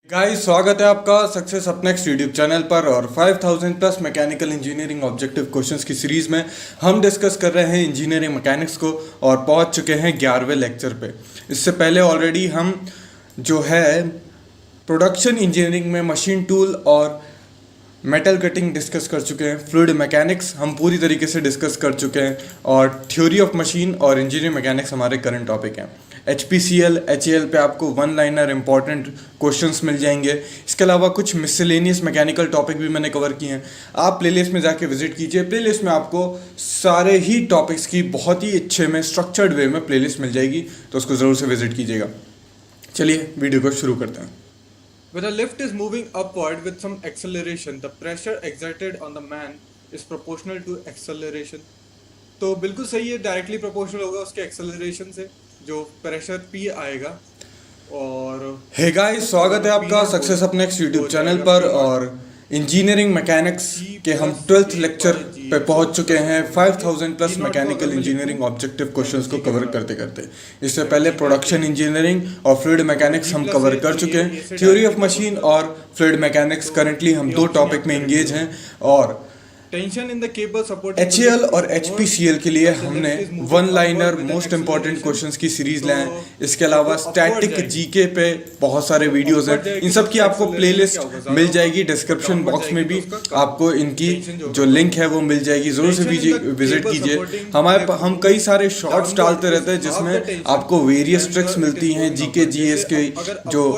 Guys स्वागत है आपका सक्सेस अपनेक्स्ट यूट्यूब चैनल पर और 5000 plus mechanical engineering objective questions की सीरीज में हम डिस्कस कर रहे हैं इंजीनियरिंग मैकेनिक्स को और पहुंच चुके हैं 11वें लेक्चर पे। इससे पहले ऑलरेडी हम जो है प्रोडक्शन इंजीनियरिंग में मशीन टूल और मेटल कटिंग डिस्कस कर चुके हैं। फ्लूइड मैकेनिक्स हम पूरी तरीके से डिस्कस कर चुके हैं और थ्योरी ऑफ मशीन और इंजीनियरिंग मैकेनिक्स हमारे करंट टॉपिक हैं। HPCL HAL पे आपको वन लाइनर इंपॉर्टेंट क्वेश्चंस मिल जाएंगे। इसके अलावा कुछ मिसलेनियस मैकेनिकल टॉपिक भी मैंने कवर किए हैं। आप प्लेलिस्ट में जाके विजिट कीजिए। प्लेलिस्ट में आपको सारे ही टॉपिक्स की बहुत ही अच्छे में स्ट्रक्चर्ड वे में प्लेलिस्ट मिल जाएगी, तो उसको ज़रूर से विजिट कीजिएगा। चलिए वीडियो को शुरू करते हैं। When a lift is moving upward with some acceleration, the pressure exerted on the man is proportional to acceleration. तो बिल्कुल सही है, डायरेक्टली प्रोपोर्शनल होगा उसके एक्सेलरेशन से जो प्रेशर P आएगा। और हे गाइस स्वागत है आपका सक्सेस अपनेक्स्ट यूट्यूब चैनल पर और इंजीनियरिंग मैकेनिक्स के हम 12th लेक्चर पे पहुंच चुके हैं 5000 plus mechanical engineering objective questions को कवर करते करते। इससे पहले प्रोडक्शन इंजीनियरिंग और फ्लूइड मैकेनिक्स हम कवर कर चुके हैं। थ्योरी ऑफ मशीन और फ्लूइड मैकेनिक्स करंटली हम दो टॉपिक में एंगेज हैं और tension in the cable support HAL और HPCL के लिए हमने one liner most important questions की सीरीज लाए हैं। इसके अलावा स्टैटिक जीके पे बहुत सारे वीडियोस हैं। इन सब की आपको प्लेलिस्ट मिल जाएगी, डिस्क्रिप्शन बॉक्स में भी आपको इनकी जो लिंक है वो मिल जाएगी, जरूर से विजिट कीजिए। हम कई सारे शॉर्ट्स डालते रहते हैं जिसमें आपको वेरियस ट्रिक्स मिलती हैं जीके जीएस के जो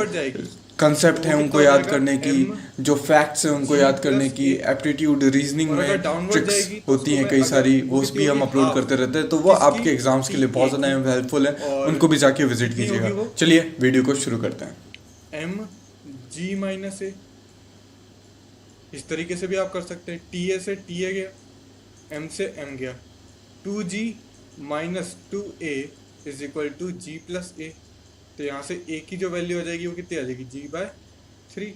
कंसेप्ट हैं उनको याद करने की, जो फैक्ट्स हैं उनको याद करने की, एप्टीट्यूड रीजनिंग में ट्रिक्स होती हैं कई सारी, वो भी हम अपलोड करते रहते हैं, तो वो आपके एग्जाम्स के लिए बहुत ज़्यादा हेल्पफुल है। उनको भी जाके विजिट कीजिएगा। चलिए वीडियो को शुरू करते हैं। MG माइनस A, इस तरीके से भी आप कर सकते हैं। TA से TA गया, M से M गया, 2G minus 2A is equal to G plus A। तो यहाँ से A की जो वैल्यू आ जाएगी वो कितनी आ जाएगी, G/3।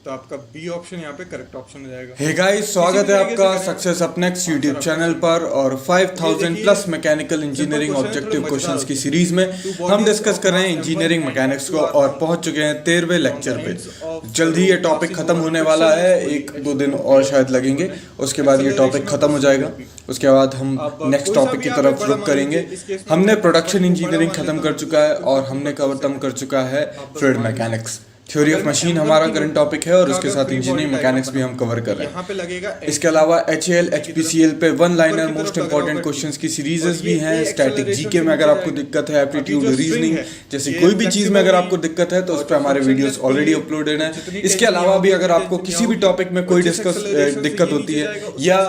तो आपका B ऑप्शन यहाँ पे करेक्ट ऑप्शन हो जाएगा। हे गाइस स्वागत है आपका सक्सेस अपनेक्स्ट यूट्यूब चैनल पर और 5000 plus mechanical engineering objective questions की सीरीज में हम डिस्कस कर रहे हैं इंजीनियरिंग मैकेनिक्स को और पहुंच चुके हैं 13वें लेक्चर पे। जल्दी ये टॉपिक खत्म होने वाला है, 1-2 दिन और शायद लगेंगे, उसके बाद ये टॉपिक खत्म हो जाएगा। उसके बाद हम नेक्स्ट टॉपिक की तरफ रुख करेंगे। हमने प्रोडक्शन इंजीनियरिंग खत्म कर चुका है और हमने खत्म कर चुका है fluid mechanics. Theory of machine हमारा करंट टॉपिक है और उसके साथ इंजीनियरिंग मैकेनिक्स भी हम कवर कर रहे हैं। यहाँ पे लगेगा इसके अलावा HAL HPCL पे one liner most important questions की सीरीजेस भी हैं। स्टैटिक जीके में अगर आपको दिक्कत है, एप्टीट्यूड रीजनिंग जैसी कोई भी चीज में अगर आपको दिक्कत है तो उस पर हमारे वीडियोस ऑलरेडी अपलोडेड हैं। इसके अलावा भी अगर आपको किसी भी टॉपिक में कोई दिक्कत होती है या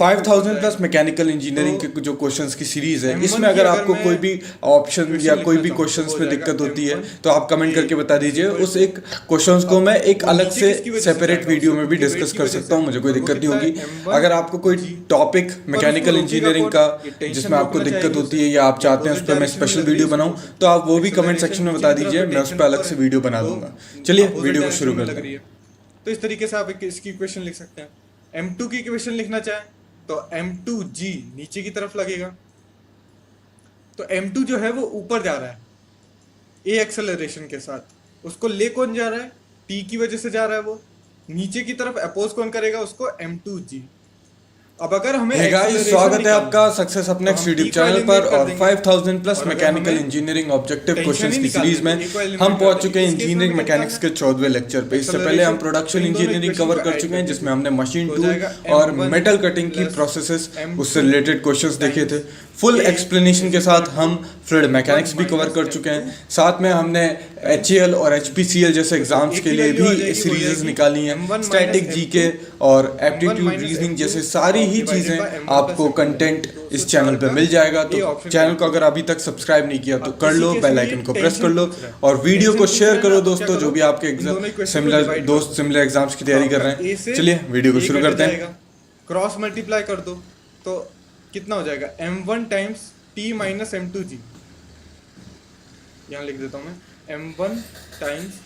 5000 प्लस मैकेनिकल इंजीनियरिंग के जो क्वेश्चंस की सीरीज है, इसमें अगर आपको कोई भी ऑप्शन या कोई भी क्वेश्चंस में दिक्कत होती है तो आप कमेंट करके बता दीजिए। उस एक क्वेश्चंस को मैं एक अलग से सेपरेट वीडियो में भी डिस्कस कर सकता हूं, मुझे कोई दिक्कत नहीं होगी। अगर आपको कोई टॉपिक मैकेनिकल इंजीनियरिंग का जिसमें आपको दिक्कत होती है या आप चाहते हैं उस पर मैं स्पेशल वीडियो बनाऊं तो आप वो भी कमेंट सेक्शन में बता दीजिए, मैं उस पर अलग से वीडियो बना दूंगा। चलिए वीडियो को शुरू करते हैं। तो इस तरीके से आप इसकी इक्वेशन लिख सकते हैं। M2 की इक्वेशन लिखना चाहें तो M2G नीचे की तरफ लगेगा, तो M2 जो है वो ऊपर जा रहा है A एक्सेलरेशन के साथ, उसको ले कौन जा रहा है, T की वजह से जा रहा है, वो नीचे की तरफ अपोज कौन करेगा उसको, M2G। अब अगर हमें स्वागत है आपका सक्सेस अपनेक्स्ट यूट्यूब चैनल पर और 5000 plus mechanical engineering objective questions की सीरीज में हम पहुंच चुके हैं इंजीनियरिंग मैकेनिक्स के 14वें लेक्चर पे। इससे पहले हम प्रोडक्शन इंजीनियरिंग कवर कर चुके हैं जिसमें हमने मशीन टूल और मेटल कटिंग की प्रोसेसेस उससे रिलेटेड क्वेश्चंस देखे थे। फुल एक्सप्लेनेशन के साथ हम फ्लूइड मैकेनिक्स भी कवर कर चुके हैं। साथ में हमने HAL और HPCL जैसे एग्जाम्स के लिए भी सीरीज निकाली हैं। स्टैटिक जीके और एप्टीट्यूड रीजनिंग जैसे सारी ही चीजें आपको कंटेंट इस चैनल पे मिल जाएगा। तो चैनल को अगर अभी तक सब्सक्राइब नहीं किया तो कर लो, बेल आइकन को प्रेस कर लो और वीडियो को शेयर करो दोस्तों जो भी आपके सिमिलर एग्जाम्स की तैयारी कर रहे हैं। चलिए वीडियो को शुरू करते हैं। क्रॉस मल्टीप्लाई कर दो तो कितना हो जाएगा, M1 times T minus M2G। यहाँ लिख देता हूँ मैं, M1 times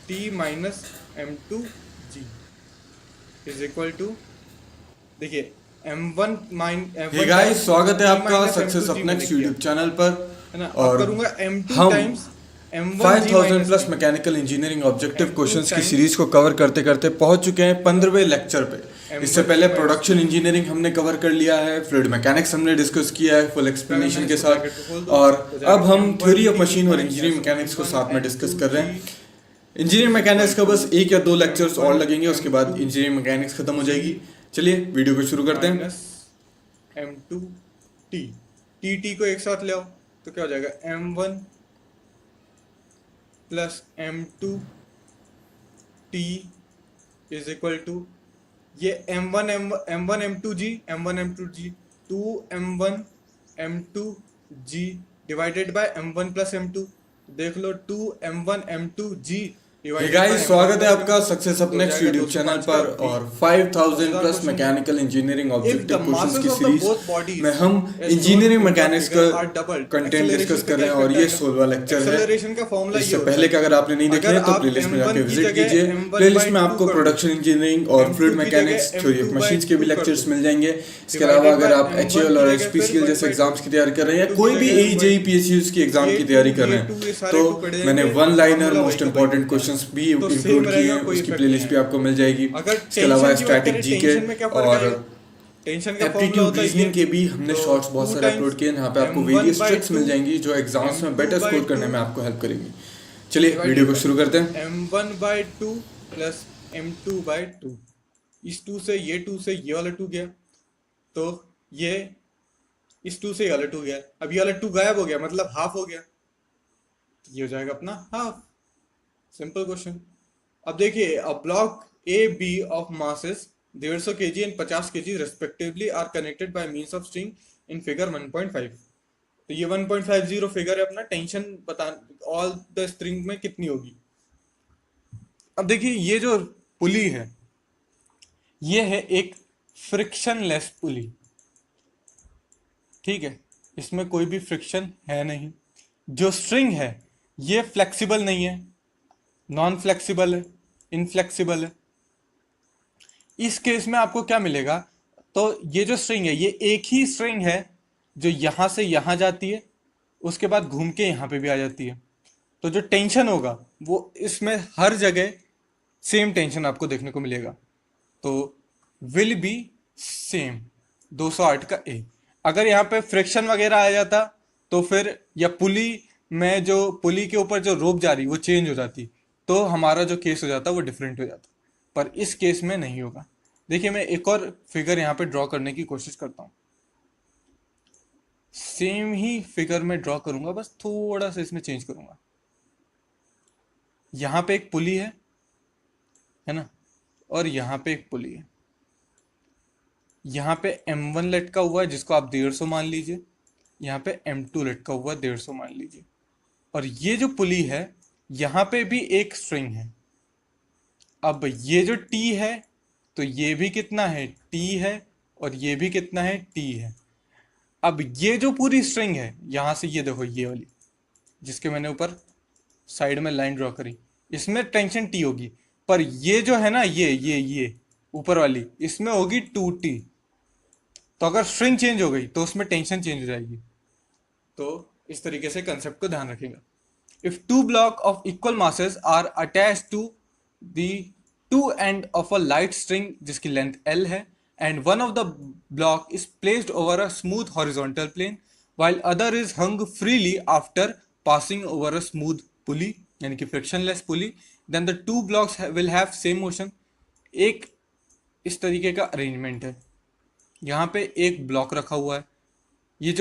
T minus M2G is equal to, देखिए M1 हे गाइस स्वागत है आपका सक्सेस अपनेक्स्ट यूट्यूब चैनल पर है ना। और करूंगा M2 हम times 5000 plus mechanical engineering objective M2 questions की times सीरीज को कवर करते करते पहुंच चुके हैं 15वें लेक्चर पे। इससे M1 पहले minus प्रोडक्शन इंजीनियरिंग हमने कवर कर लिया है, फ्लूइड मैकेनिक्स हमने डिस्कस किया है फुल एक्सप्लेनेशन के साथ, और अब हम थ्योरी ऑफ मशीन और इंजीनियरिंग मैकेनिक्स को साथ में डिस्कस कर रहे हैं। इंजीनियरिंग मैकेनिक्स का बस 1 या 2 लेक्चर्स और लगेंगे, उसके बाद इंजीनियरिंग मैकेनिक्स खत्म हो जाएगी। चलिए वीडियो को शुरू करते हैं। M2T टी को एक साथ ले आओ तो क्या हो जाएगा, M1 plus M2T is equal to ये M1 M2G 2M1 M2G divided by M1 plus M2। देख लो 2M1 M2G गाइस, स्वागत है आपका success up next YouTube channel पर और 5000 plus mechanical engineering objective questions की सीरीज में हम इंजीनियरिंग मैकेनिक्स का कंटेंट डिस्कस कर रहे हैं और ये 16वां लेक्चर है। इससे पहले का अगर आपने नहीं देखे हैं तो प्लेलिस्ट में जाके विजिट कीजिए। प्लेलिस्ट में आपको प्रोडक्शन इंजीनियरिंग और fluid mechanics, theory of machines के भी लेक्चर्स मिल जाएंगे। इसके अलावा अगर आप HAL और HPCL जैसे एग्जाम्स की तैयारी कर रहे हैं या कोई भी AE JEE PSUs की एग्जाम की तैयारी कर रहे हैं तो मैंने one liner most important question भी इंक्लूड किए हैं, उसकी प्लेलिस्ट भी आपको मिल जाएगी। इसके अलावा स्टैटिक जीके और एप्टीट्यूड रीजनिंग के भी हमने शॉर्ट्स बहुत सारे अपलोड किए हैं। यहाँ पे आपको वेरियस ट्रिक्स मिल जाएंगी जो एग्जाम्स में बेटर स्कोर करने में आपको हेल्प करेंगी। चलिए वीडियो को शुरू करते हैं। M1/2 प्लस M2/2, इस 2 से ये वाला 2 गया तो ये इस 2 से ये वाला 2 गया। अब ये वाला 2 गायब हो गया मतलब हाफ हो गया, ये हो जाएगा अपना हाफ। Simple question. अब देखिए, a block A B of masses 150 kg and 50 kg respectively are connected by means of string in figure 1.5। तो ये 1.50 फिगर है अपना। टेंशन बता ऑल द स्ट्रिंग में कितनी होगी। अब देखिए, ये जो पुली है ये है एक फ्रिक्शनलेस पुली, ठीक है, इसमें कोई भी फ्रिक्शन है नहीं। जो स्ट्रिंग है ये फ्लेक्सिबल नहीं है, नॉन फ्लेक्सिबल है, इनफ्लेक्सिबल है। इस केस में आपको क्या मिलेगा, तो ये जो स्ट्रिंग है ये एक ही स्ट्रिंग है जो यहां से यहां जाती है, उसके बाद घूम के यहां पे भी आ जाती है। तो जो टेंशन होगा वो इसमें हर जगह सेम टेंशन आपको देखने को मिलेगा। तो विल बी सेम 208 का ए। अगर यहाँ पे फ्रिक्शन वगैरह आ जाता तो फिर, या पुली में जो पुली के ऊपर जो रोप जा रही वो चेंज हो जाती तो हमारा जो केस हो जाता वो डिफरेंट हो जाता, पर इस केस में नहीं होगा। देखिए, मैं एक और फिगर यहाँ पे ड्रॉ करने की कोशिश करता हूँ। सेम ही फिगर में ड्रॉ करूंगा, बस थोड़ा सा इसमें चेंज करूंगा। यहाँ पे एक पुली है ना, और यहाँ पे एक पुली है। यहाँ पे M1 लटका हुआ है जिसको आप 150 मान लीजिए, यहाँ पे M2 लटका हुआ है 150 मान लीजिए, और ये जो पुली है यहाँ पे भी एक स्ट्रिंग है। अब ये जो T है तो ये भी कितना है, T है, और ये भी कितना है, T है। अब ये जो पूरी स्ट्रिंग है यहां से ये देखो, ये वाली जिसके मैंने ऊपर साइड में लाइन ड्रॉ करी, इसमें टेंशन T होगी, पर ये जो है ना ये ऊपर वाली, इसमें होगी 2T। तो अगर स्ट्रिंग चेंज हो गई तो उसमें टेंशन चेंज हो जाएगी। तो इस तरीके से कंसेप्ट को ध्यान रखिएगा। If two blocks of equal masses are attached to the two end of a light string जिसकी length L है, and one of the block is placed over a smooth horizontal plane while other is hung freely after passing over a smooth pulley यानी कि frictionless pulley, then the two blocks will have same motion। एक इस तरीके का arrangement है। यहाँ पे एक ब्लॉक रखा हुआ है, ये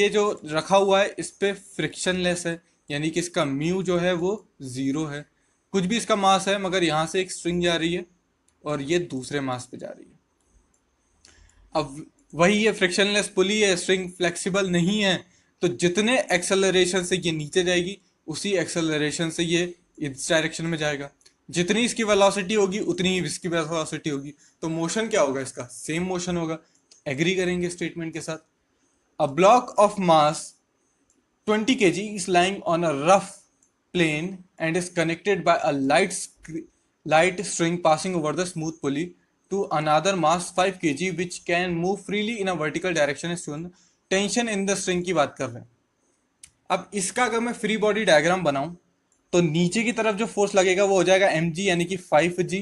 जो रखा हुआ है इस पे फ्रिक्शनलेस है, यानी कि इसका म्यू जो है वो 0 है। कुछ भी इसका मास है, मगर यहाँ से एक स्ट्रिंग जा रही है और ये दूसरे मास पे जा रही है। अब वही ये फ्रिक्शनलेस पुली है, स्ट्रिंग फ्लेक्सिबल नहीं है, तो जितने एक्सेलरेशन से ये नीचे जाएगी उसी एक्सेलरेशन से ये इस डायरेक्शन में जाएगा। जितनी इसकी वेलोसिटी होगी उतनी ही इसकी वेलोसिटी होगी, तो मोशन क्या होगा इसका, सेम मोशन होगा। एग्री करेंगे स्टेटमेंट के साथ। A block of mass 20 kg is lying on a rough plane and is connected by a light string passing over the smooth pulley to another mass 5 kg which can move freely in a vertical direction as shown। Tension in the string की बात कर रहे हैं। अब इसका अगर मैं free body diagram बनाऊं तो नीचे की तरफ जो फोर्स लगेगा वो हो जाएगा mg यानी कि 5g,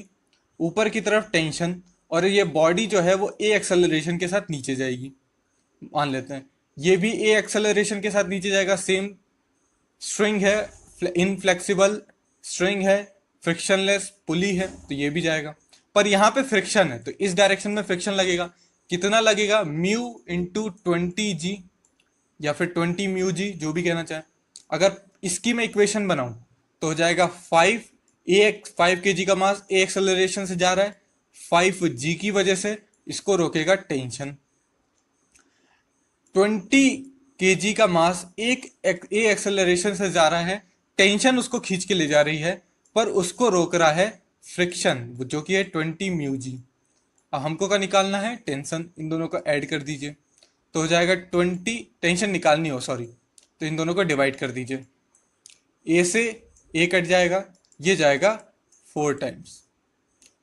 ऊपर की तरफ टेंशन, और ये बॉडी जो है वो ए एक्सेलरेशन के साथ नीचे जाएगी, मान लेते हैं। ये भी ए एक्सेलरेशन के साथ नीचे जाएगा, सेम स्ट्रिंग है, इनफ्लेक्सिबल स्ट्रिंग है, फ्रिक्शनलेस पुली है, तो ये भी जाएगा। पर यहाँ पे फ्रिक्शन है तो इस डायरेक्शन में फ्रिक्शन लगेगा, कितना लगेगा, म्यू इंटू 20g या फिर 20 μg, जो भी कहना चाहे। अगर इसकी मैं इक्वेशन बनाऊं तो हो जाएगा 5 kg का मास ए एक्सेलरेशन से जा रहा है, 5g की वजह से इसको रोकेगा टेंशन। 20 kg का मास एक ए एक्सेलरेशन से जा रहा है, टेंशन उसको खींच के ले जा रही है, पर उसको रोक रहा है फ्रिक्शन, जो कि है 20 μg। अब हमको क्या निकालना है, टेंशन, इन दोनों को ऐड कर दीजिए तो हो जाएगा 20, टेंशन निकालनी हो सॉरी, तो इन दोनों को डिवाइड कर दीजिए, ए से ए कट जाएगा, ये जाएगा 4 टाइम्स,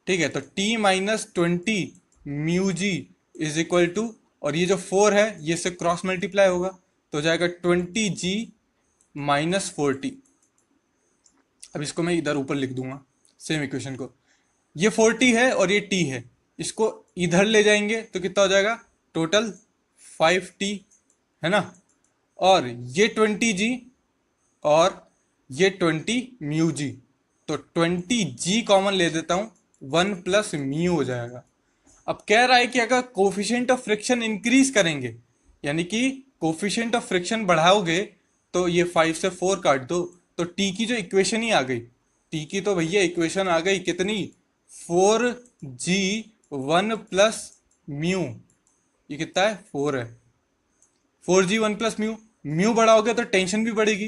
ठीक है। तो t minus 20 μg is equal to, और ये जो 4 है ये से क्रॉस मल्टीप्लाई होगा तो हो जाएगा 20g माइनस 40। अब इसको मैं इधर ऊपर लिख दूंगा सेम इक्वेशन को, ये 40 है और ये t है, इसको इधर ले जाएंगे तो कितना हो जाएगा, टोटल 5t है ना, और ये 20g और ये 20 μg, तो 20g कॉमन ले देता हूं, 1 प्लस म्यू हो जाएगा। अब कह रहा है कि अगर कोफिशिएंट ऑफ फ्रिक्शन इंक्रीज करेंगे, यानी कि कोफिशिएंट ऑफ फ्रिक्शन बढ़ाओगे तो ये 5 से 4 काट दो, तो टी की जो इक्वेशन ही आ गई, टी की तो भैया इक्वेशन आ गई कितनी, 4g 1 प्लस म्यू, ये कितना है, 4 है, 4g 1 प्लस म्यू, म्यू बढ़ाओगे तो टेंशन भी बढ़ेगी,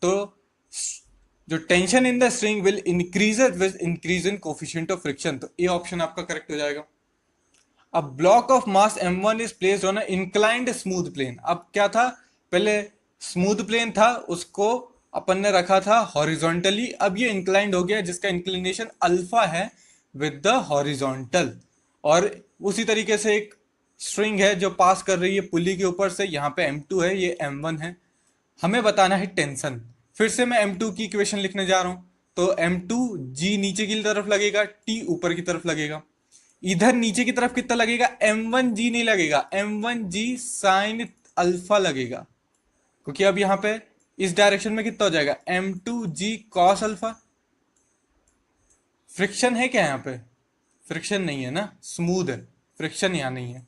तो जो tension in the string will increase with increase in coefficient of friction, तो ए ऑप्शन आपका करेक्ट हो जाएगा। अब block of mass m1 is placed on a inclined smooth plane. अब क्या था, पहले स्मूथ प्लेन था उसको अपन ने रखा था हॉरिजॉन्टली, अब ये इंक्लाइंड हो गया जिसका इंक्लिनेशन अल्फा है विद द हॉरिजॉन्टल, और उसी तरीके से एक स्ट्रिंग है जो पास कर रही है पुली के ऊपर से, यहाँ पे m2 है, ये m1 है, हमें बताना है टेंशन। फिर से मैं m2 की इक्वेशन लिखने जा रहा हूं, तो m2g नीचे की तरफ लगेगा, t ऊपर की तरफ लगेगा, इधर नीचे की तरफ कितना लगेगा, m1g नहीं लगेगा, m1g साइन अल्फा लगेगा, क्योंकि अब यहां पे इस डायरेक्शन में कितना हो जाएगा, m2g कॉस अल्फा। फ्रिक्शन है क्या यहाँ पे, फ्रिक्शन नहीं है ना, स्मूथ है, फ्रिक्शन यहाँ नहीं है,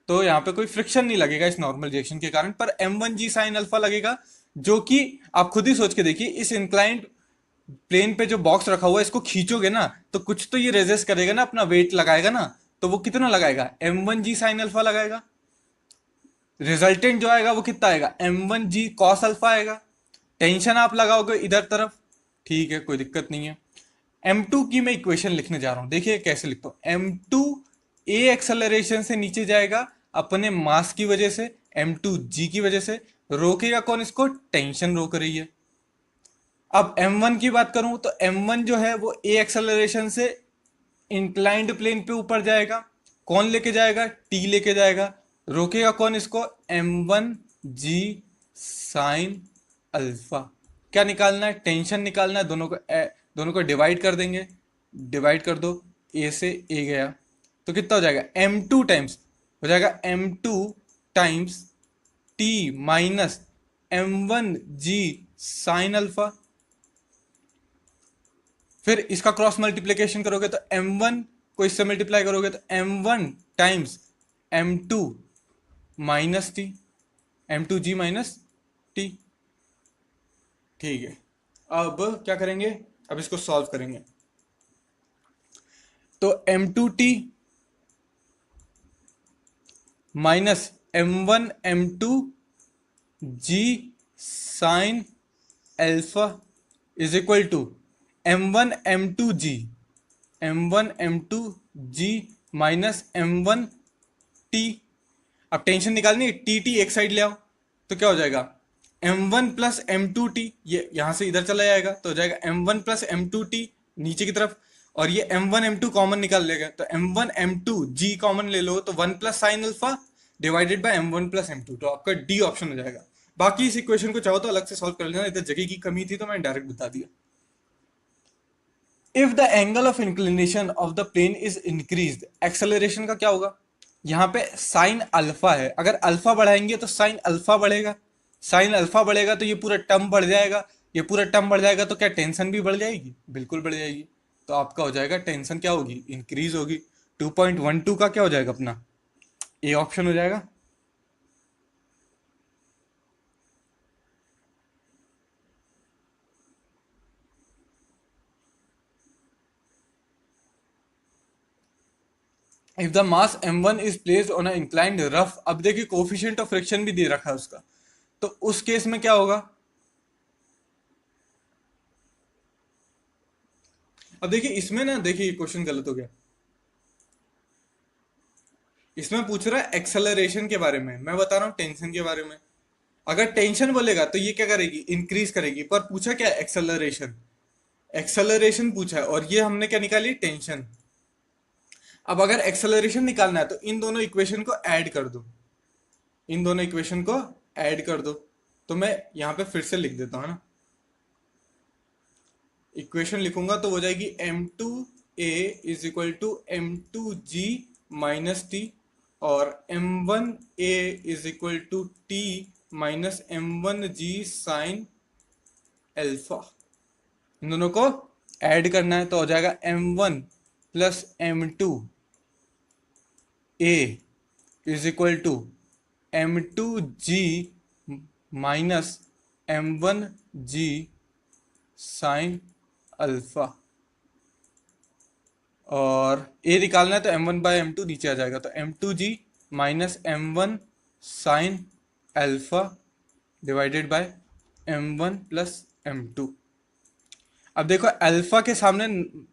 तो यहाँ पे कोई फ्रिक्शन नहीं लगेगा इस नॉर्मल रिएक्शन के कारण, पर m1g साइन अल्फा लगेगा, जो कि आप खुद ही सोच के देखिए, इस इंक्लाइंड प्लेन पे जो बॉक्स रखा हुआ है इसको खींचोगे ना तो कुछ तो ये रेजिस्ट करेगा ना, अपना वेट लगाएगा ना, तो वो कितना लगाएगा, m1g साइन अल्फा लगाएगा, रिजल्टेंट जो आएगा वो कितना आएगा, m1g कॉस अल्फा आएगा। टेंशन आप लगाओगे इधर तरफ, ठीक है, कोई दिक्कत नहीं है। m2 की मैं इक्वेशन लिखने जा रहा हूं, देखिए कैसे लिखता हूं, m2 ए एक्सेलरेशन से नीचे जाएगा अपने मास की वजह से, m2g की वजह से, रोकेगा कौन इसको, टेंशन रोक रही है। अब m1 की बात करूं तो m1 जो है वो ए एक्सेलरेशन से इंक्लाइंड प्लेन पे ऊपर जाएगा, कौन लेके जाएगा, t लेके जाएगा, रोकेगा कौन इसको, m1g साइन अल्फा। क्या निकालना है, टेंशन निकालना है, दोनों को डिवाइड कर देंगे, डिवाइड कर दो, a से a गया तो कितना हो जाएगा, m2 टाइम्स हो जाएगा, m2 times t minus m1g sine alpha, फिर इसका क्रॉस मल्टीप्लिकेशन करोगे तो m1 को इससे मल्टीप्लाई करोगे तो m1 times m2 minus T, m2g minus T, ठीक है। अब क्या करेंगे, अब इसको सॉल्व करेंगे, तो m2t minus m1 m2g sine alpha is equal to m1 m2g minus m1t। अब टेंशन निकालनी है, टी एक साइड ले आओ तो क्या हो जाएगा, m1 प्लस m2t, ये यहां से इधर चला जाएगा तो हो जाएगा m1 प्लस m2t नीचे की तरफ, और ये m1 m2 कॉमन निकाल लेगा तो m1 m2g कॉमन ले लो तो 1 plus sine alpha divided by m1 plus m2, तो आपका डी ऑप्शन हो जाएगा। बाकी इस इक्वेशन को चाहो तो अलग से सॉल्व कर लेना, इधर जगह की कमी थी तो मैंने डायरेक्ट बता दिया। If the angle of inclination of the plane is increased, acceleration का क्या होगा? यहाँ पे साइन अल्फा है, अगर अल्फा बढ़ाएंगे तो साइन अल्फा बढ़ेगा, साइन अल्फा बढ़ेगा तो ये पूरा टर्म बढ़ जाएगा, ये पूरा टर्म बढ़ जाएगा तो क्या टेंशन भी बढ़ जाएगी? बिल्कुल बढ़ जाएगी। तो आपका हो जाएगा टेंशन क्या होगी? इंक्रीज होगी। 2.12 का क्या हो जाएगा अपना? ए ऑप्शन हो जाएगा। If the mass m1 is placed on a inclined rough, अब देखिए कोफिशिएंट ऑफ फ्रिक्शन भी दे रखा है उसका, तो उस केस में क्या होगा? अब देखिए इसमें ना, देखिए क्वेश्चन गलत हो गया, इसमें पूछ रहा है एक्सेलरेशन के बारे में, मैं बता रहा हूँ टेंशन के बारे में। अगर टेंशन बोलेगा तो ये क्या करेगी? इंक्रीज करेगी, पर पूछा क्या? एक्सेलरेशन, एक्सेलरेशन पूछा है और ये हमने क्या निकाली? टेंशन। अब अगर एक्सेलरेशन निकालना है तो इन दोनों इक्वेशन को ऐड कर दो, इन दोनों इक्वेशन को ऐड कर दो। तो मैं यहां पे फिर से लिख देता हूं ना, इक्वेशन लिखूंगा तो हो जाएगी m2a is equal to m2g minus T, और m1a is equal to t minus m1g sine alpha. इन दोनों को ऐड करना है तो हो जाएगा m1 plus m2a is equal to m2g minus m1g sine alpha, और a निकालना है तो m1 बाय m2 नीचे आ जाएगा, तो m2g minus m1 sine alpha divided by m1 plus m2। अब देखो अल्फा के सामने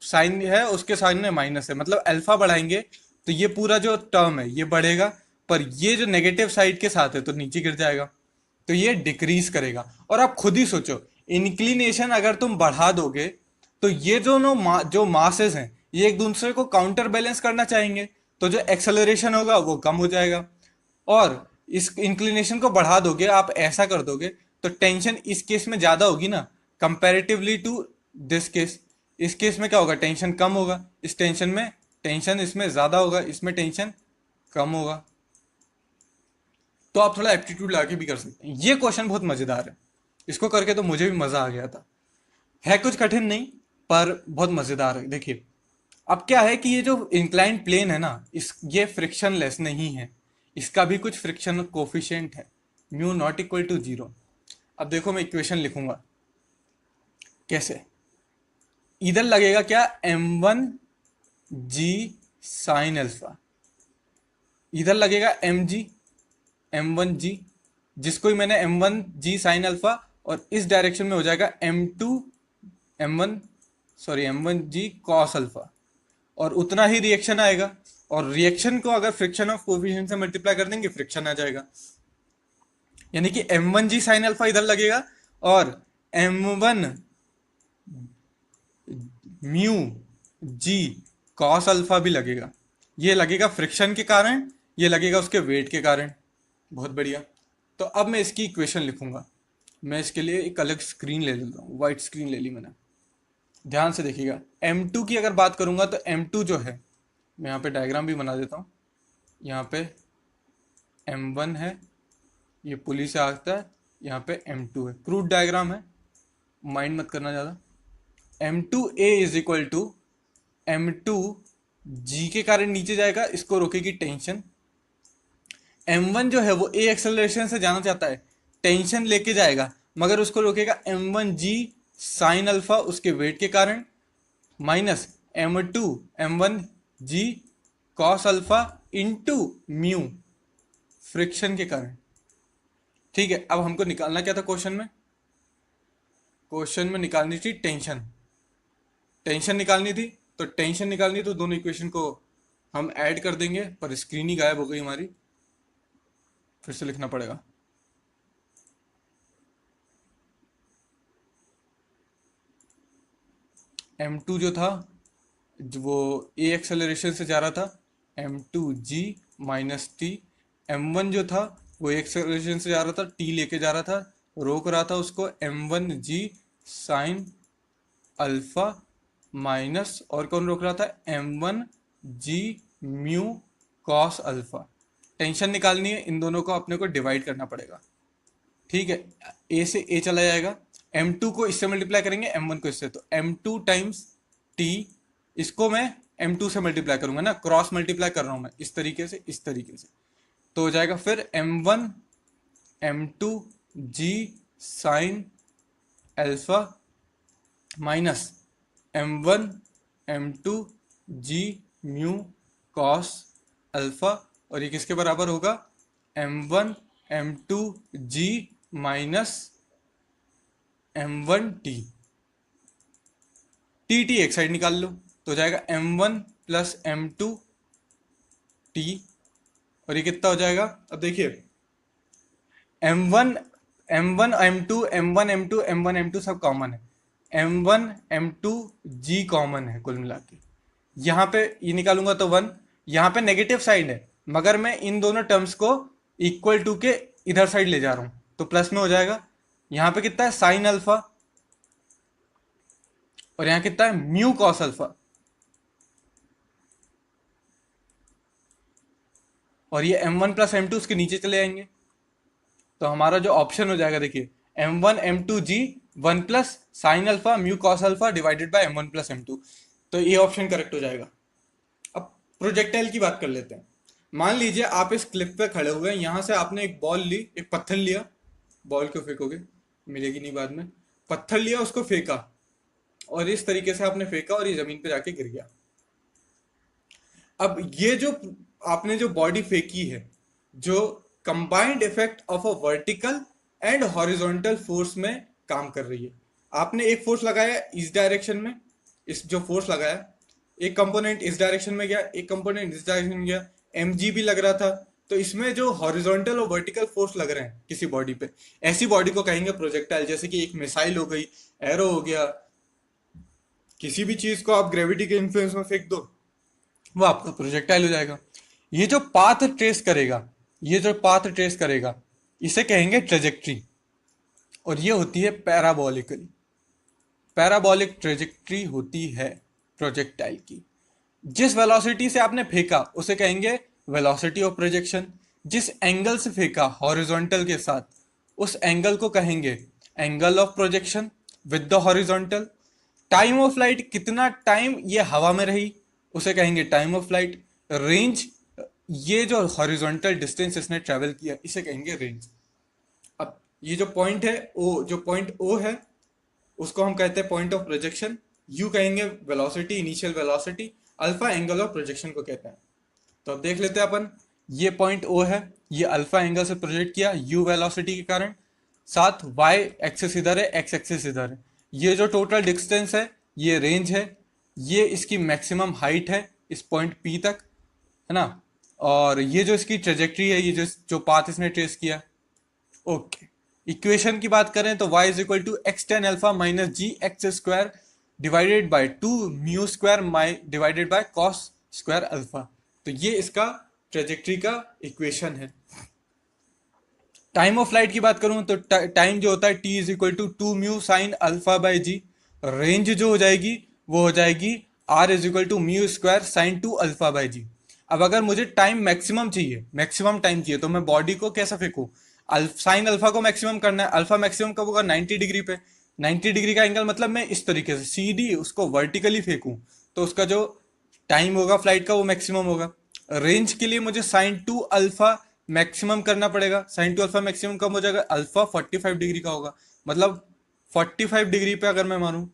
साइन है, उसके सामने माइनस है, मतलब अल्फा बढ़ाएंगे तो ये पूरा जो टर्म है ये बढ़ेगा, पर ये जो नेगेटिव साइड के साथ है तो नीचे गिर जाएगा, तो ये डिक्रीज करेगा। और आप खुद ही सोचो, इंक्लिनेशन अगर तुम बढ़ा दोगे तो ये जो मासेस हैं ये एक दूसरे को काउंटर बैलेंस करना चाहेंगे, तो जो एक्सेलरेशन होगा वो कम हो जाएगा। और इस इंक्लिनेशन को बढ़ा दोगे, आप ऐसा कर दोगे तो टेंशन इस केस में ज्यादा होगी ना, कंपैरेटिवली टू दिस केस। इस केस में क्या होगा? टेंशन कम होगा, इस टेंशन में टेंशन इसमें ज्यादा होगा, इसमें टेंशन कम होगा। तो आप थोड़ा एप्टीट्यूड लगा के भी कर सकते हैं। ये क्वेश्चन बहुत मजेदार है, इसको करके तो मुझे भी मजा आ गया था। है कुछ कठिन नहीं, पर बहुत मजेदार है। देखिए अब क्या है कि ये जो इंक्लाइंड प्लेन है ना, ये फ्रिक्शनलेस नहीं है, इसका भी कुछ फ्रिक्शन कोफिशिएंट है, म्यू नॉट इक्वल टू 0। अब देखो मैं इक्वेशन लिखूंगा कैसे। इधर लगेगा क्या? m1g साइन अल्फा, इधर लगेगा m1g, जिसको ही मैंने m1g साइन अल्फा, और इस डायरेक्शन में हो जाएगा m1g कॉस अल्फा, और उतना ही रिएक्शन आएगा। और रिएक्शन को अगर फ्रिक्शन ऑफ कोफिशिएंट से मल्टीप्लाई कर देंगे, फ्रिक्शन आ जाएगा। यानी कि m1g साइन अल्फा इधर लगेगा, और m1 mu G cos alpha भी लगेगा। ये लगेगा फ्रिक्शन के कारण, ये लगेगा उसके वेट के कारण। बहुत बढ़िया। तो अब मैं इसकी इक्वेशन लिखूंगा। मैं इसके लिए एक अलग स्क्रीन ले लेता हूँ, वाइट स्क्रीन ले ली मैंने। ध्यान से देखिएगा, m2 की अगर बात करूंगा तो m2 जो है, मैं यहाँ पे डायग्राम भी बना देता हूँ। यहाँ पे m1 है, ये पुली से आता है, यहाँ पे m2 है, क्रूड डायग्राम है, माइंड मत करना ज़्यादा। m2a is equal to m2g के कारण नीचे जाएगा, इसको रोकेगी टेंशन। m1 जो है वो a एक्सेलरेशन से जाना चाहता है, टेंशन लेके जाएगा, मगर उसको रोकेगा m1g साइन अल्फा उसके वेट के कारण, minus m1g cos alpha into mu friction के कारण। ठीक है, अब हमको निकालना क्या था क्वेश्चन में? क्वेश्चन में निकालनी थी टेंशन, टेंशन निकालनी थी। तो टेंशन निकालनी तो दोनों इक्वेशन को हम ऐड कर देंगे, पर स्क्रीन ही गायब हो गई हमारी, फिर से लिखना पड़ेगा। m2 जो था वो a एक्सेलरेशन से जा रहा था, m2g माइनस टी। m1 जो था वो एक एक्सेलरेशन से जा रहा था, टी लेके जा रहा था, रोक रहा था उसको m1g साइन अल्फा माइनस, और कौन रोक रहा था, m1g mu cos alpha. Tension निकालनी है, इन दोनों को अपने को डिवाइड करना पड़ेगा। ठीक है, ए से ए चला जाएगा, m2 को इससे मल्टीप्लाई करेंगे, m1 को इससे, तो m2 टाइम्स t, इसको मैं m2 से मल्टीप्लाई करूंगा ना, क्रॉस मल्टीप्लाई कर रहा हूं मैं, इस तरीके से, इस तरीके से, तो हो जाएगा फिर m1 m2 g sine alpha minus m1 m2 g mu cos alpha, और ये किसके बराबर होगा, m1 m2 g minus m1 t, T एक साइड निकाल लो, तो हो जाएगा m1 प्लस m2 t, और ये कितना हो जाएगा, अब देखिए m1 m1 m2 m1 m2 m1 m2 सब कॉमन है, m1 m2 g कॉमन है कुल मिला के, यहाँ पे ये निकालूंगा तो 1, यहाँ पे नेगेटिव साइड है, मगर मैं इन दोनों टर्म्स को इक्वल टू के इधर साइड ले जा रहा हूं, तो प्लस में हो जाएगा, यहाँ पे कितना है साइन अल्फा, और यहाँ कितना है म्यू कॉस अल्फा, और ये m1 प्लस m2 उसके नीचे चले आएंगे, तो हमारा जो ऑप्शन हो जाएगा देखिए m1 m2 g 1 plus sine alpha mu cos alpha divided by m1 plus m2, तो ये ऑप्शन करेक्ट हो जाएगा। अब प्रोजेक्टाइल की बात कर लेते हैं। मान लीजिए आप इस क्लिप पे खड़े हुए हैं, यहां से आपने एक बॉल ली, एक पत्थर लिया, बॉल को फेंकोगे मिलेगी नहीं बाद में, पत्थर लिया उसको फेंका, और इस तरीके से आपने फेंका और ये जमीन पे जाके गिर गया। अब ये जो आपने जो बॉडी फेंकी है, जो combined effect of a vertical and horizontal force में काम कर रही है। आपने एक फोर्स लगाया इस डायरेक्शन में, इस जो फोर्स लगाया, एक कंपोनेंट इस डायरेक्शन में गया, एक कंपोनेंट इस डायरेक्शन में गया, mg भी लग रहा था, तो इसमें जो हॉरिजॉन्टल और वर्टिकल फोर्स लग रहे हैं किसी बॉडी पे, ऐसी बॉडी को कहेंगे प्रोजेक्टाइल। जैसे कि एक मिसाइल हो गई, एरो हो गया, किसी भी चीज को आप ग्रेविटी के इन्फ्लुएंस में फेंक दो, वो आपका प्रोजेक्टाइल हो जाएगा। ये जो पाथ ट्रेस करेगा, ये जो पाथ ट्रेस करेगा, इसे कहेंगे ट्रेजेक्ट्री, और ये होती है पैराबोलिकली, पैराबोलिक ट्रेजेक्ट्री होती है प्रोजेक्टाइल की। जिस वेलोसिटी से आपने फेंका उसे कहेंगे वेलोसिटी ऑफ प्रोजेक्शन, जिस एंगल से फेंका हॉरिजॉन्टल के साथ, उस एंगल को कहेंगे angle of projection with the horizontal. Time of flight, कितना टाइम ये हवा में रही, उसे कहेंगे टाइम ऑफ फ्लाइट। रेंज, ये जो हॉरिजॉन्टल डिस्टेंस इसने ट्रेवल किया, इसे कहेंगे रेंज। अब ये जो पॉइंट है ओ, जो पॉइंट ओ है, उसको हम कहते हैं पॉइंट ऑफ प्रोजेक्शन, यू कहेंगे velocity, initial velocity, alpha angle of projection को कहते हैं। तो अब देख लेते हैं अपन, ये पॉइंट ओ है, ये अल्फा एंगल से प्रोजेक्ट किया यू वेलोसिटी के कारण, साथ वाई एक्सिस इधर है, एक्स एक्सिस इधर है, ये जो टोटल डिस्टेंस है ये रेंज है, ये इसकी मैक्सिमम हाइट है इस पॉइंट पी तक, है ना, और ये जो इसकी ट्रेजेक्ट्री है, ये जो पाथ इसने ट्रेस किया। ओके, इक्वेशन की बात करें तो y is equal to x tan alpha minus g x square divided by 2 mu square divided by cos square alpha. तो ये इसका ट्रेजेक्ट्री का इक्वेशन है। टाइम ऑफ फ्लाइट की बात करूं तो टाइम जो होता है t is equal to 2 mu sine alpha by g. Range जो हो जाएगी वो हो जाएगी r is equal to mu square sine 2 alpha by g. अब अगर मुझे टाइम मैक्सिमम चाहिए, मैक्सिमम टाइम चाहिए, तो मैं बॉडी को कैसा फेंकूं, साइन अल्फा को मैक्सिमम करना है। अल्फा मैक्सिमम कब होगा, 90 डिग्री पे। 90 डिग्री का एंगल मतलब मैं इस तरीके से सीधी उसको वर्टिकली फेंकूं, तो उसका जो टाइम होगा फ्लाइट का वो मैक्सिमम होगा। रेंज के लिए मुझे साइन 2 अल्फा मैक्सिमम करना पड़ेगा। साइन 2 अल्फा मैक्सिमम कब हो जाएगा, अल्फा 45 डिग्री का होगा। मतलब 45 डिग्री पे अगर मैं मारूं,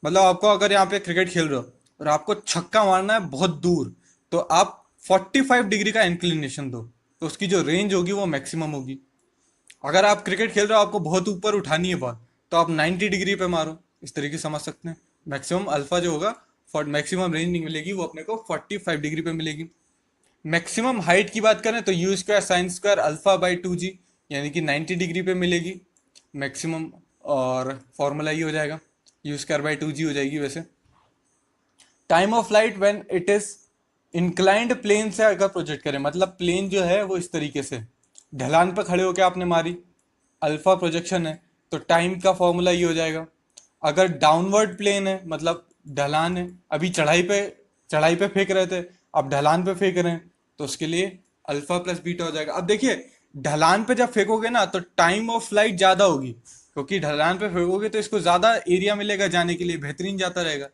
मतलब आपको अगर यहाँ पे क्रिकेट खेल रहे हो और आपको छक्का मारना है बहुत दूर, तो आप 45 डिग्री का इंक्लिनेशन दो, तो उसकी जो रेंज होगी वो मैक्सिमम होगी। अगर आप क्रिकेट खेल रहे हो, आपको बहुत ऊपर उठानी है बॉल, तो आप 90 डिग्री पे मारो, इस तरीके से समझ सकते हैं। मैक्सिमम अल्फा जो होगा, मैक्सिमम रेंज नहीं मिलेगी, वो अपने को 45 डिग्री पे मिलेगी। मैक्सिमम हाइट की बात करें तो you square sine square alpha by 2g, यानी कि 90 डिग्री पे मिलेगी मैक्सिमम, और फॉर्मूला ये हो जाएगा यू स्क्वायर बाई 2g हो जाएगी। वैसे time of flight when it is inclined plane से अगर प्रोजेक्ट करें, मतलब प्लेन जो है वो इस तरीके से ढलान पे खड़े होके आपने मारी, अल्फा प्रोजेक्शन है, तो टाइम का फॉर्मूला ये हो जाएगा। अगर डाउनवर्ड प्लेन है मतलब ढलान है, अभी चढ़ाई पे फेंक रहे थे, अब ढलान पे फेंक रहे हैं, तो उसके लिए अल्फा प्लस बीटा हो जाएगा। अब देखिए ढलान पे जब फेंकोगे ना तो टाइम ऑफ फ्लाइट ज्यादा होगी, क्योंकि ढलान पे फेंकोगे तो इसको ज्यादा एरिया मिलेगा जाने के लिए, बेहतरीन जाता रहेगा।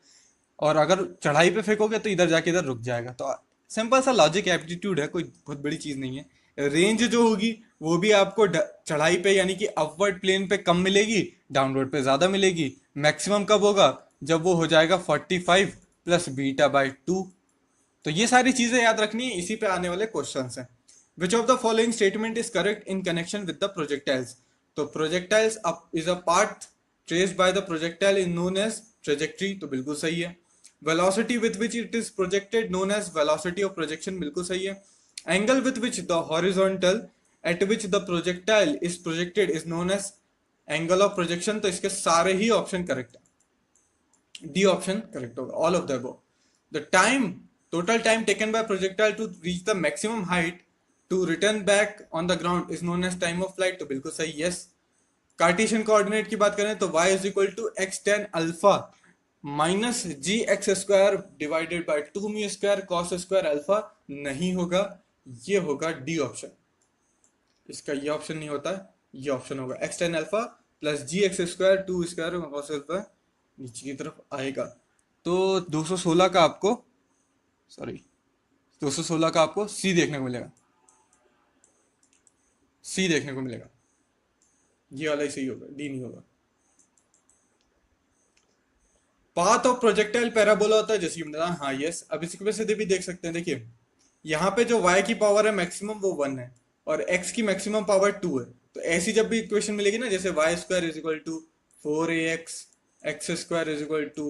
और अगर चढ़ाई पे फेंकोगे तो इधर जाके इधर रुक जाएगा। तो सिंपल सा लॉजिक एप्टीट्यूड है, कोई बहुत बड़ी चीज नहीं है। रेंज जो होगी वो भी आपको चढ़ाई पे यानी कि अपवर्ड प्लेन पे कम मिलेगी, डाउनवर्ड पे ज्यादा मिलेगी। मैक्सिमम कब होगा, जब वो हो जाएगा 45 प्लस बीटा बाई 2। तो ये सारी चीजें याद रखनी है, इसी पे आने वाले क्वेश्चन हैं। Which of the following statement is correct in connection with the projectiles. तो projectiles is a path traced by the projectile in known as trajectory, तो बिल्कुल सही है। Velocity with which it is projected known as velocity of projection, बिल्कुल सही है। Angle with which the horizontal at which the projectile is projected is known as angle of projection. तो इसके सारे ही ऑप्शन करेक्ट है, डी ऑप्शन करेक्ट होगा, all of the above. The time total time taken by projectile to reach the maximum height to return back on the ground is known as time of flight, तो बिल्कुल सही, yes. Cartesian coordinate की बात करें तो y is equal to x tan alpha minus g x square divided by 2 mu square cos square alpha, नहीं होगा, ये होगा डी ऑप्शन। इसका ये ऑप्शन नहीं होता, ये ऑप्शन होगा x tan alpha plus g x square 2 square cos alpha, नीचे की तरफ आएगा। तो 216 का आपको 216 का आपको सी देखने को मिलेगा, सी देखने को मिलेगा, ये वाला ही सही होगा, डी नहीं होगा। पाथ ऑफ प्रोजेक्टाइल पैराबोला होता है जैसे कि बताया, हाँ यस। अब इसकी वजह से भी देख सकते हैं, देखिए यहाँ पे जो y की पावर है मैक्सिमम वो 1 है और x की मैक्सिमम पावर 2 है। तो ऐसी जब भी इक्वेशन मिलेगी ना, जैसे y square is equal to 4ax x square is equal to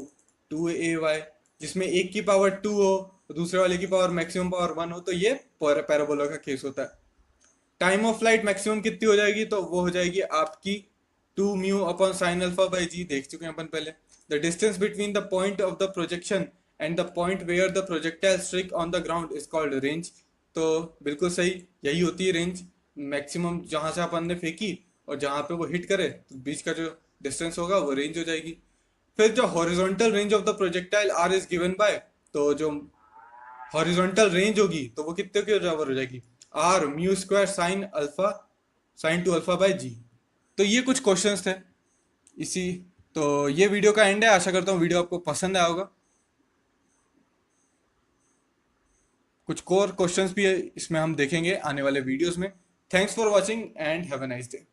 2ay, जिसमें एक की पावर 2 हो तो दूसरे वाले की पावर मैक्सिमम पावर 1 हो, तो ये पैराबोला का केस होता है। टाइम ऑफ फ्लाइट मैक्सिमम कितनी हो जाएगी, तो वो हो जाएगी आपकी 2 mu upon sine alpha by g, देख चुके हैं अपन पहले। The distance between the point of the projection and the point where the projectile strike on the ground is called range, तो बिल्कुल सही, यही होती है रेंज। मैक्सिमम जहां से अपन ने फेंकी और जहां पे वो हिट करे तो बीच का जो डिस्टेंस होगा वो रेंज हो जाएगी। फिर जो horizontal range of the projectile R is given by, तो जो हॉरिजॉन्टल रेंज होगी तो वो कितने के बराबर हो जाएगी, R mu square sine alpha sine two alpha by g. तो ये कुछ क्वेश्चंस थे इसी, तो ये वीडियो का एंड है। आशा करता हूँ वीडियो आपको पसंद आया होगा। कुछ कोर क्वेश्चंस भी इसमें हम देखेंगे आने वाले वीडियोस में। Thanks for watching and have a nice day.